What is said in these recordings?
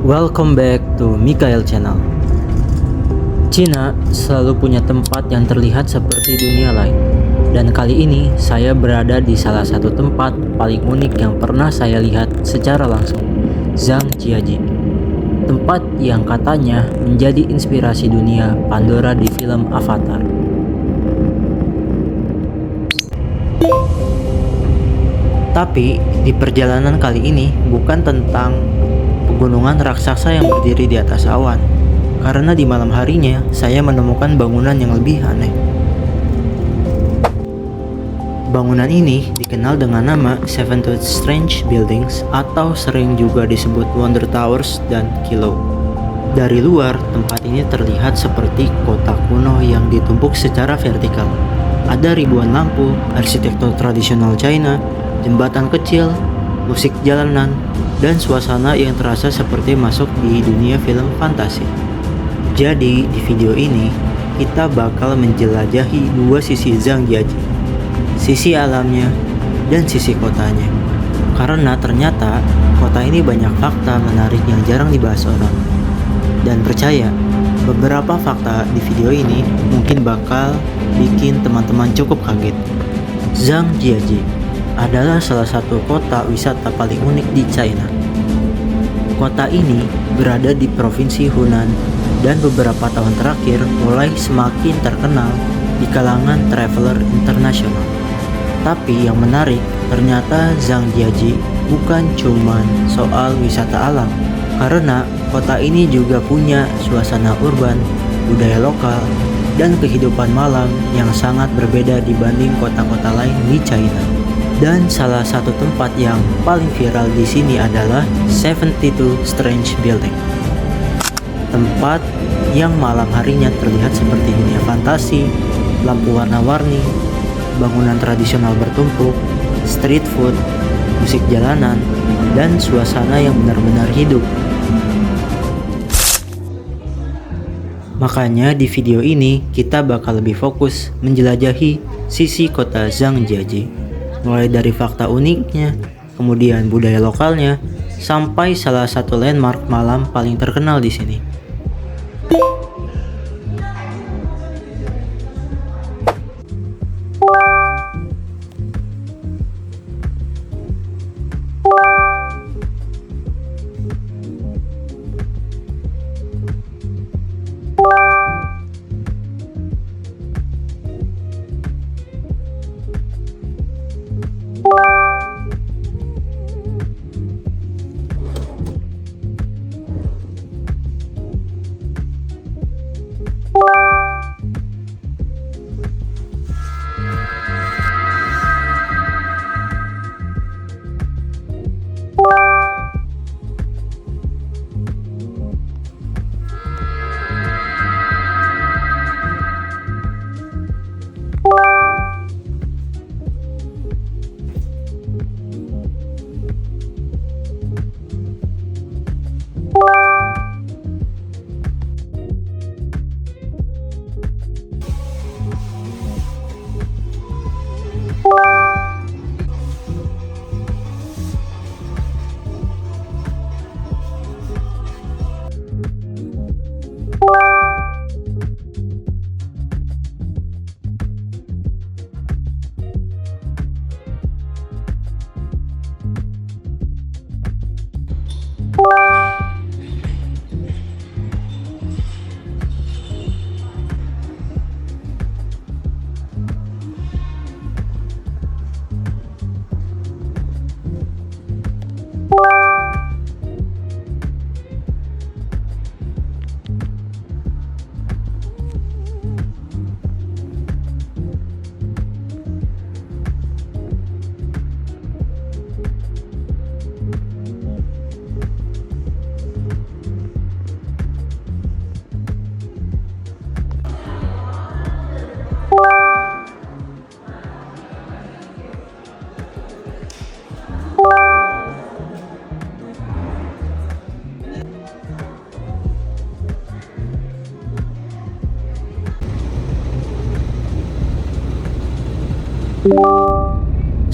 Welcome back to Mikael Channel. Cina selalu punya tempat yang terlihat seperti dunia lain. Dan kali ini saya berada di salah satu tempat paling unik yang pernah saya lihat secara langsung, Zhangjiajie. Tempat yang katanya menjadi inspirasi dunia Pandora di film Avatar. Tapi di perjalanan kali ini bukan tentang pegunungan raksasa yang berdiri di atas awan, karena di malam harinya saya menemukan bangunan yang lebih aneh. Bangunan ini dikenal dengan nama Seven Tooth Strange Buildings atau sering juga disebut Wonder Towers dan Kilo. Dari luar, tempat ini terlihat seperti kota kuno yang ditumpuk secara vertikal. Ada ribuan lampu, arsitektur tradisional China, jembatan kecil, musik jalanan, dan suasana yang terasa seperti masuk di dunia film fantasi. Jadi di video ini kita bakal menjelajahi dua sisi Zhangjiajie, sisi alamnya dan sisi kotanya. Karena ternyata kota ini banyak fakta menarik yang jarang dibahas orang. Dan percaya, beberapa fakta di video ini mungkin bakal bikin teman-teman cukup kaget. Zhangjiajie adalah salah satu kota wisata paling unik di China. Kota ini berada di provinsi Hunan dan beberapa tahun terakhir mulai semakin terkenal di kalangan traveler internasional. Tapi yang menarik, ternyata Zhangjiajie bukan cuman soal wisata alam, karena kota ini juga punya suasana urban, budaya lokal, dan kehidupan malam yang sangat berbeda dibanding kota-kota lain di China. Dan salah satu tempat yang paling viral di sini adalah 72 Strange Building. Tempat yang malam harinya terlihat seperti dunia fantasi, lampu warna-warni, bangunan tradisional bertumpuk, street food, musik jalanan, dan suasana yang benar-benar hidup. Makanya di video ini kita bakal lebih fokus menjelajahi sisi kota Zhangjiajie. Mulai dari fakta uniknya, kemudian budaya lokalnya, sampai salah satu landmark malam paling terkenal di sini.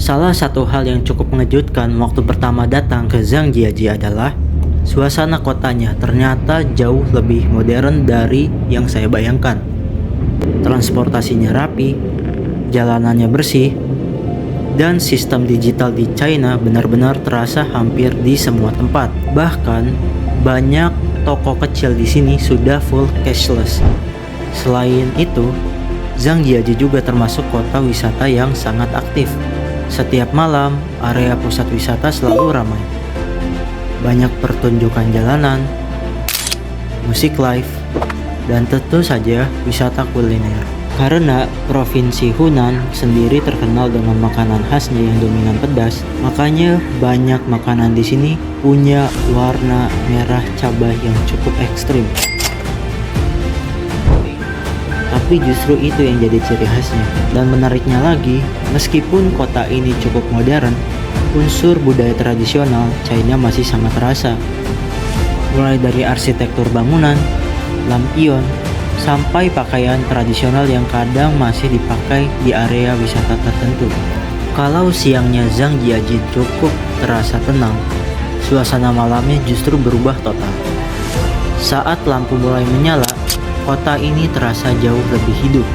Salah satu hal yang cukup mengejutkan waktu pertama datang ke Zhangjiajie adalah Suasana kotanya ternyata jauh lebih modern dari yang saya bayangkan. Transportasinya rapi, jalanannya bersih, dan sistem digital di China benar-benar terasa hampir di semua tempat. Bahkan banyak toko kecil di sini sudah full cashless. Selain itu, Zhangjiajie juga termasuk kota wisata yang sangat aktif. Setiap malam, area pusat wisata selalu ramai. Banyak pertunjukan jalanan, musik live, dan tentu saja wisata kuliner. Karena provinsi Hunan sendiri terkenal dengan makanan khasnya yang dominan pedas, makanya banyak makanan di sini punya warna merah cabai yang cukup ekstrim. Tapi justru itu yang jadi ciri khasnya. Dan menariknya lagi, meskipun kota ini cukup modern, unsur budaya tradisional China masih sangat terasa. Mulai dari arsitektur bangunan, lampion, sampai pakaian tradisional yang kadang masih dipakai di area wisata tertentu. Kalau siangnya Zhangjiajie cukup terasa tenang, suasana malamnya justru berubah total. Saat lampu mulai menyala, kota ini terasa jauh lebih hidup.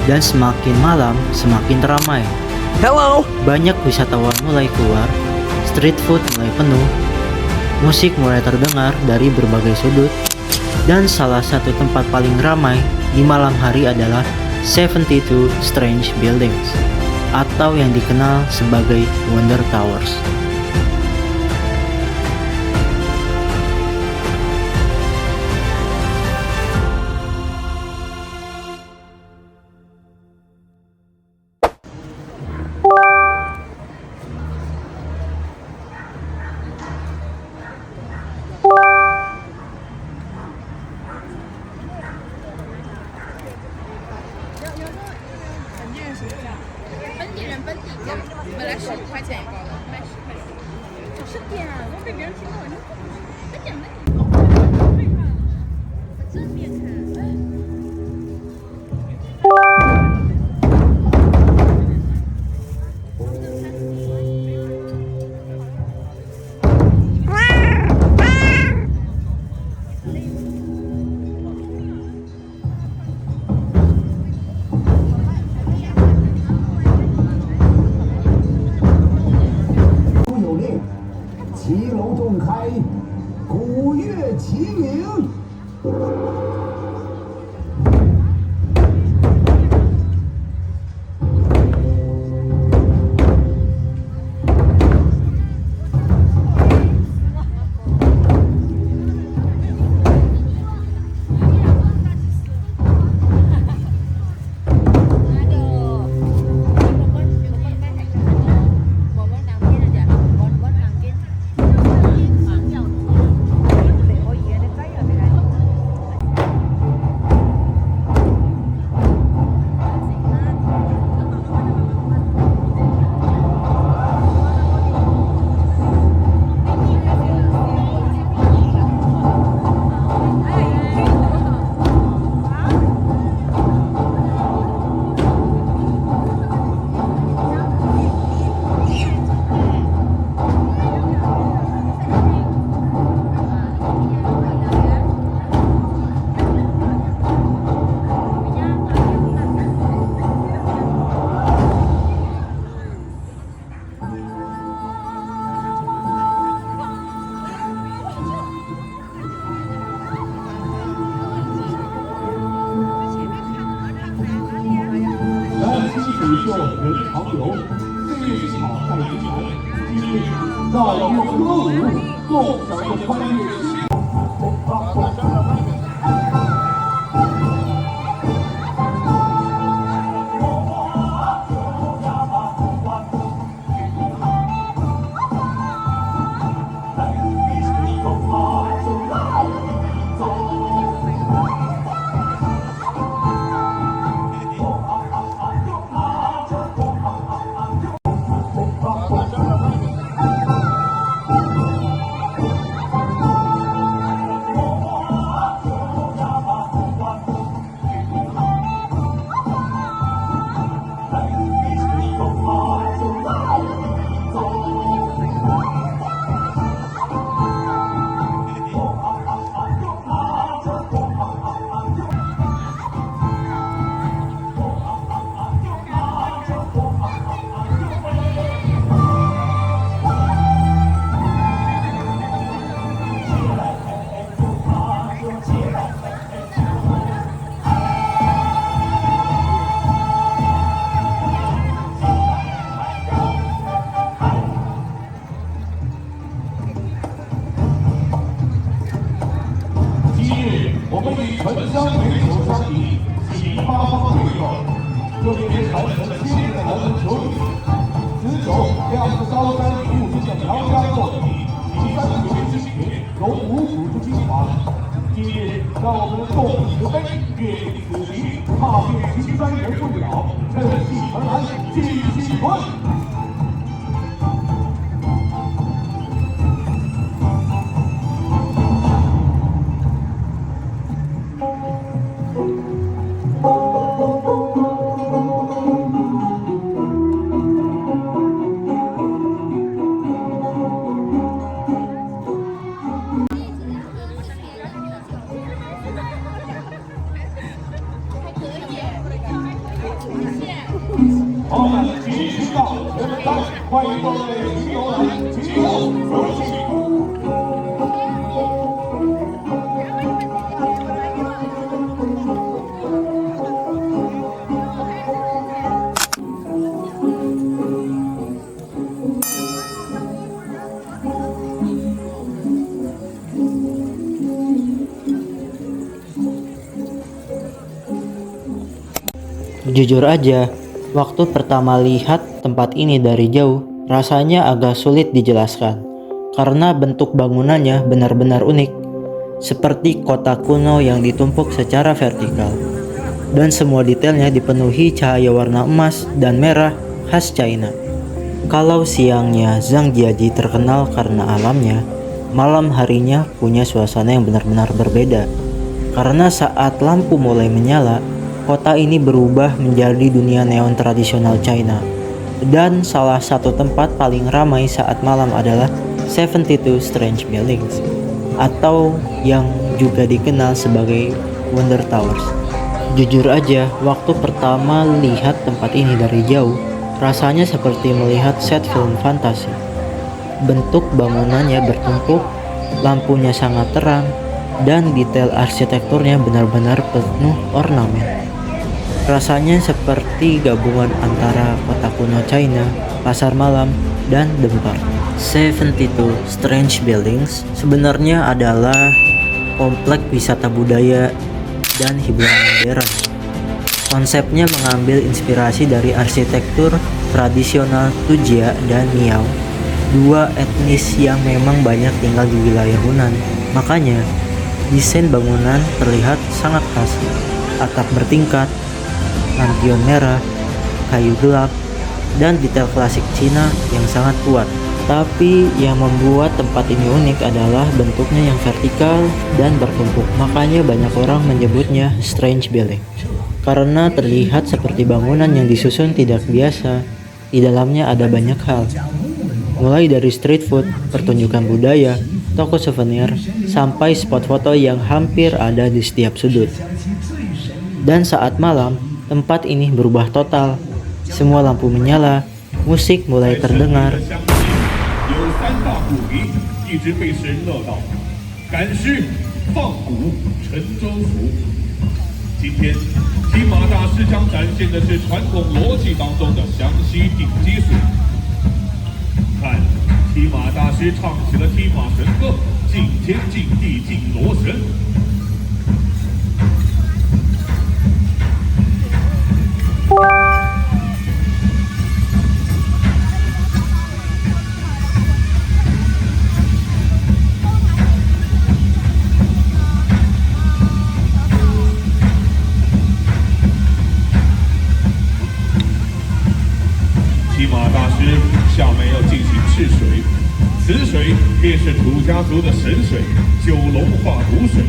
Dan semakin malam, semakin ramai. Hello. Banyak wisatawan mulai keluar, street food mulai penuh, musik mulai terdengar dari berbagai sudut, dan salah satu tempat paling ramai di malam hari adalah 72 Strange Buildings, atau yang dikenal sebagai Wonder Towers. 今日我们以沉香为首相以启发方对口，这也传承先进的人文球语。此酒酿自高山五品的苗家糯米，以山水之水融五谷之精华。今日让我们共慈悲，阅历此题，踏遍青山人未老，振气蓬莱继续春。好，我们继续到人们山，欢迎各位旅游来吉后有请。Jujur aja, waktu pertama lihat tempat ini dari jauh, rasanya agak sulit dijelaskan karena bentuk bangunannya benar-benar unik, seperti kota kuno yang ditumpuk secara vertikal, dan semua detailnya dipenuhi cahaya warna emas dan merah khas China. Kalau siangnya Zhangjiajie terkenal karena alamnya, malam harinya punya suasana yang benar-benar berbeda, karena saat lampu mulai menyala, kota ini berubah menjadi dunia neon tradisional China. Dan salah satu tempat paling ramai saat malam adalah 72 Strange Buildings, atau yang juga dikenal sebagai Wonder Towers. Jujur aja, waktu pertama lihat tempat ini dari jauh, rasanya seperti melihat set film fantasi. Bentuk bangunannya bertumpuk, lampunya sangat terang, dan detail arsitekturnya benar-benar penuh ornamen. Rasanya seperti gabungan antara kota kuno China, pasar malam, dan theme park. 72 Strange Buildings sebenarnya adalah komplek wisata budaya dan hiburan modern. Konsepnya mengambil inspirasi dari arsitektur tradisional Tujia dan Miao, dua etnis yang memang banyak tinggal di wilayah Hunan. Makanya, desain bangunan terlihat sangat khas. Atap bertingkat, lampion merah, kayu gelap, dan detail klasik Cina yang sangat kuat. Tapi yang membuat tempat ini unik adalah bentuknya yang vertikal dan bertumpuk. Makanya banyak orang menyebutnya strange building, karena terlihat seperti bangunan yang disusun tidak biasa. Di dalamnya ada banyak hal, mulai dari street food, pertunjukan budaya, toko souvenir, sampai spot foto yang hampir ada di setiap sudut. Dan saat malam, tempat ini berubah total. Semua lampu menyala, musik mulai terdengar.此水便是土家族的神水——九龙化毒水。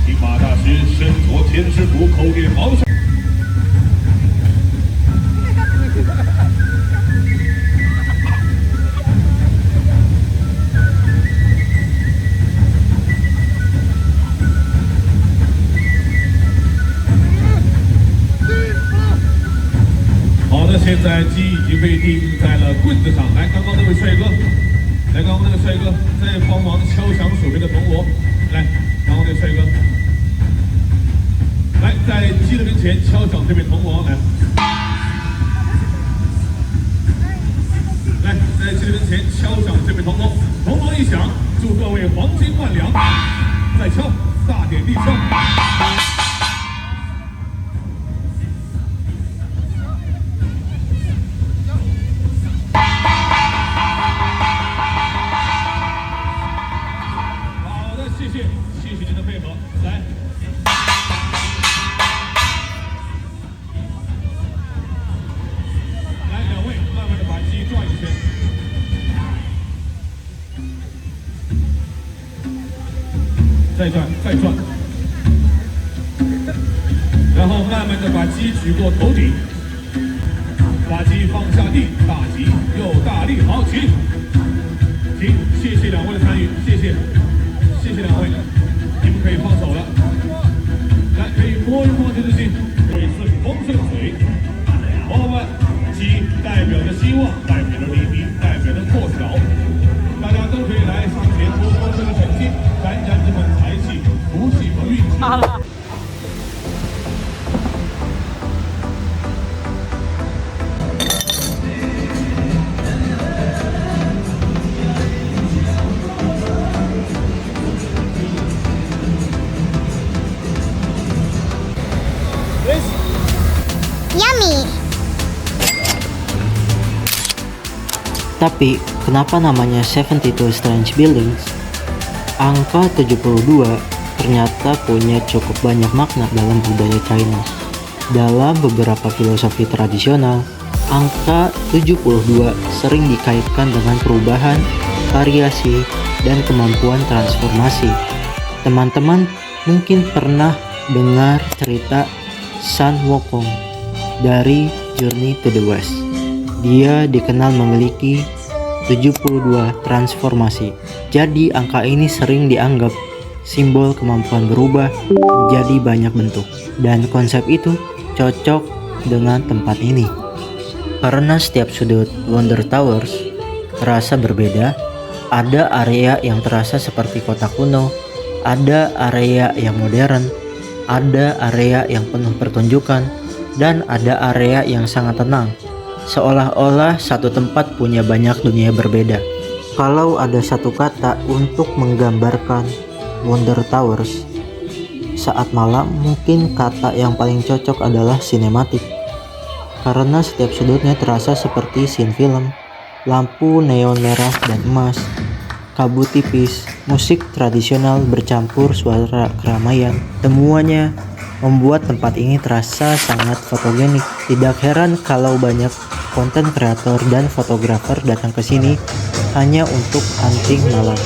骑马大师身着天师服，口念茅山。现在鸡已经被钉在了棍子上。来，刚刚那位帅哥，来，刚刚那个帅哥在帮忙敲响手边的铜锣。来，刚刚那个帅哥，来，在鸡的面前敲响这边铜锣。来，来，在这门前敲响这枚铜锣，铜锣一响，祝各位黄金万两。再敲，大点地敲。好的，谢谢您的配合，来。两位慢慢的把鸡转一圈，再转，然后慢慢的把鸡举过头顶，把鸡放下地，大吉，又大力，好，起，停，谢谢两位的参与，谢谢两位，你们可以放手了，来，可以摸一摸这只鸡，可以顺风顺水，伙伴们。鸡代表着希望，代表着黎明，代表着破晓。大家都可以来上前摸摸这个成绩，沾沾这份财气、福气和运气。Yummy. Tapi, kenapa namanya 72 Strange Buildings? Angka 72 ternyata punya cukup banyak makna dalam budaya China. Dalam beberapa filosofi tradisional, angka 72 sering dikaitkan dengan perubahan, variasi, dan kemampuan transformasi. Teman-teman mungkin pernah dengar cerita Sun Wukong dari Journey to the West. Dia dikenal memiliki 72 transformasi. Jadi angka ini sering dianggap simbol kemampuan berubah menjadi banyak bentuk. Dan konsep itu cocok dengan tempat ini. Karena setiap sudut Wonder Towers terasa berbeda. Ada area yang terasa seperti kota kuno, ada area yang modern, ada area yang penuh pertunjukan, dan ada area yang sangat tenang. Seolah-olah satu tempat punya banyak dunia berbeda. Kalau ada satu kata untuk menggambarkan Wonder Towers saat malam, mungkin kata yang paling cocok adalah sinematik. Karena setiap sudutnya terasa seperti scene film. Lampu neon merah dan emas, kabut tipis, musik tradisional bercampur suara keramaian. Semuanya membuat tempat ini terasa sangat fotogenik. Tidak heran kalau banyak konten kreator dan fotografer datang ke sini hanya untuk hunting malam.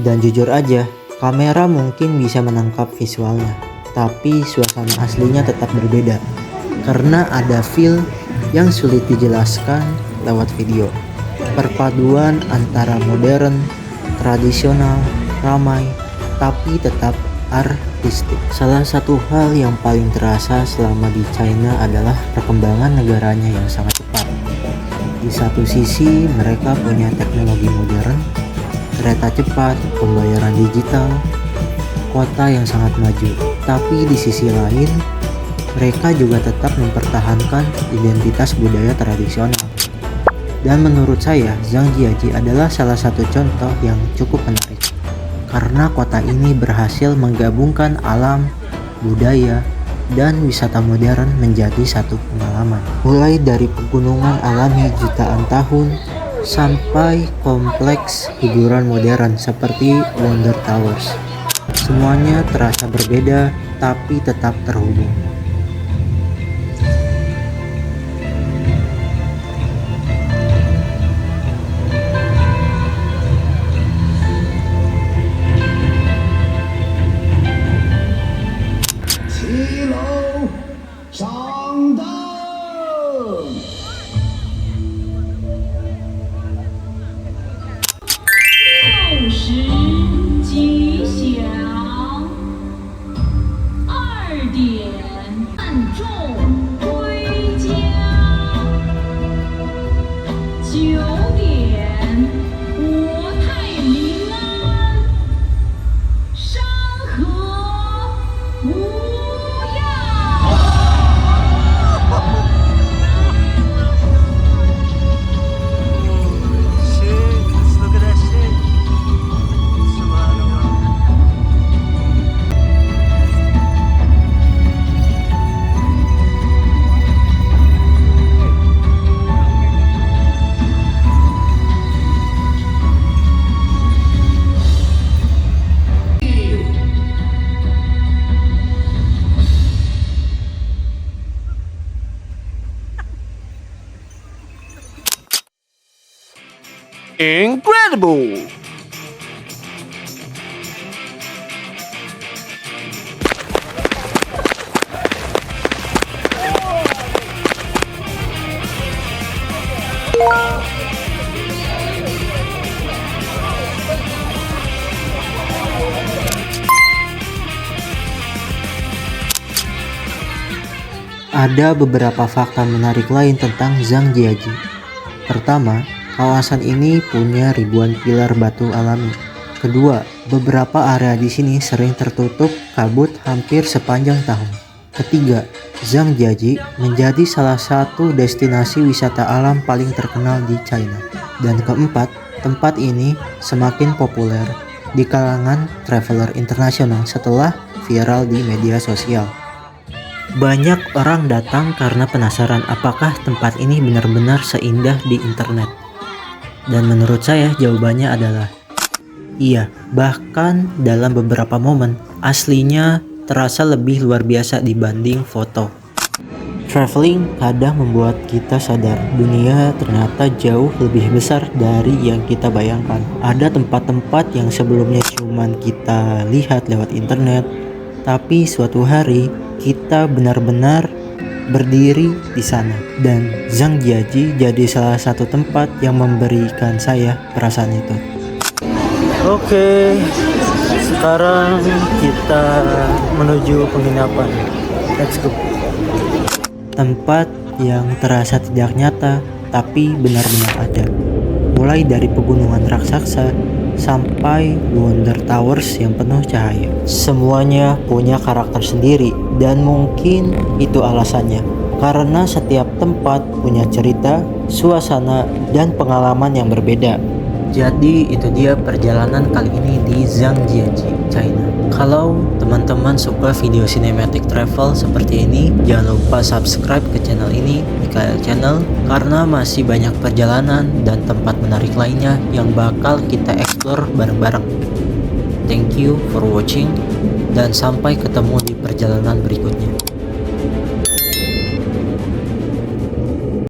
Dan jujur aja, kamera mungkin bisa menangkap visualnya, tapi suasana aslinya tetap berbeda karena ada feel yang sulit dijelaskan lewat video. Perpaduan antara modern, tradisional, ramai, tapi tetap artistik. Salah satu hal yang paling terasa selama di China adalah perkembangan negaranya yang sangat cepat. Di satu sisi mereka punya teknologi modern, kereta cepat, pembayaran digital, kota yang sangat maju. Tapi di sisi lain, mereka juga tetap mempertahankan identitas budaya tradisional. Dan menurut saya, Zhangjiajie adalah salah satu contoh yang cukup menarik. Karena kota ini berhasil menggabungkan alam, budaya, dan wisata modern menjadi satu pengalaman. Mulai dari pegunungan alami jutaan tahun, sampai kompleks hiburan modern seperti Wonder Towers. Semuanya terasa berbeda tapi tetap terhubung. Incredible! Ada beberapa fakta menarik lain tentang Zhangjiajie. Pertama, kawasan ini punya ribuan pilar batu alami. Kedua, beberapa area di sini sering tertutup kabut hampir sepanjang tahun. Ketiga, Zhangjiajie menjadi salah satu destinasi wisata alam paling terkenal di China. Dan keempat, tempat ini semakin populer di kalangan traveler internasional setelah viral di media sosial. Banyak orang datang karena penasaran apakah tempat ini benar-benar seindah di internet. Dan menurut saya jawabannya adalah iya, bahkan dalam beberapa momen aslinya terasa lebih luar biasa dibanding foto. Traveling kadang membuat kita sadar dunia ternyata jauh lebih besar dari yang kita bayangkan. Ada tempat-tempat yang sebelumnya cuman kita lihat lewat internet, tapi suatu hari kita benar-benar berdiri di sana. Dan Zhangjiajie jadi salah satu tempat yang memberikan saya perasaan itu. Oke, sekarang kita menuju penginapan. Let's go. Tempat yang terasa tidak nyata tapi benar-benar ada. Mulai dari pegunungan raksasa sampai Wonder Towers yang penuh cahaya. Semuanya punya karakter sendiri dan mungkin itu alasannya. Karena setiap tempat punya cerita, suasana, dan pengalaman yang berbeda. Jadi itu dia perjalanan kali ini di Zhangjiajie, China. Kalau teman-teman suka video cinematic travel seperti ini, jangan lupa subscribe ke channel ini, Mikael Channel, karena masih banyak perjalanan dan tempat menarik lainnya yang bakal kita explore bareng-bareng. Thank you for watching, dan sampai ketemu di perjalanan berikutnya.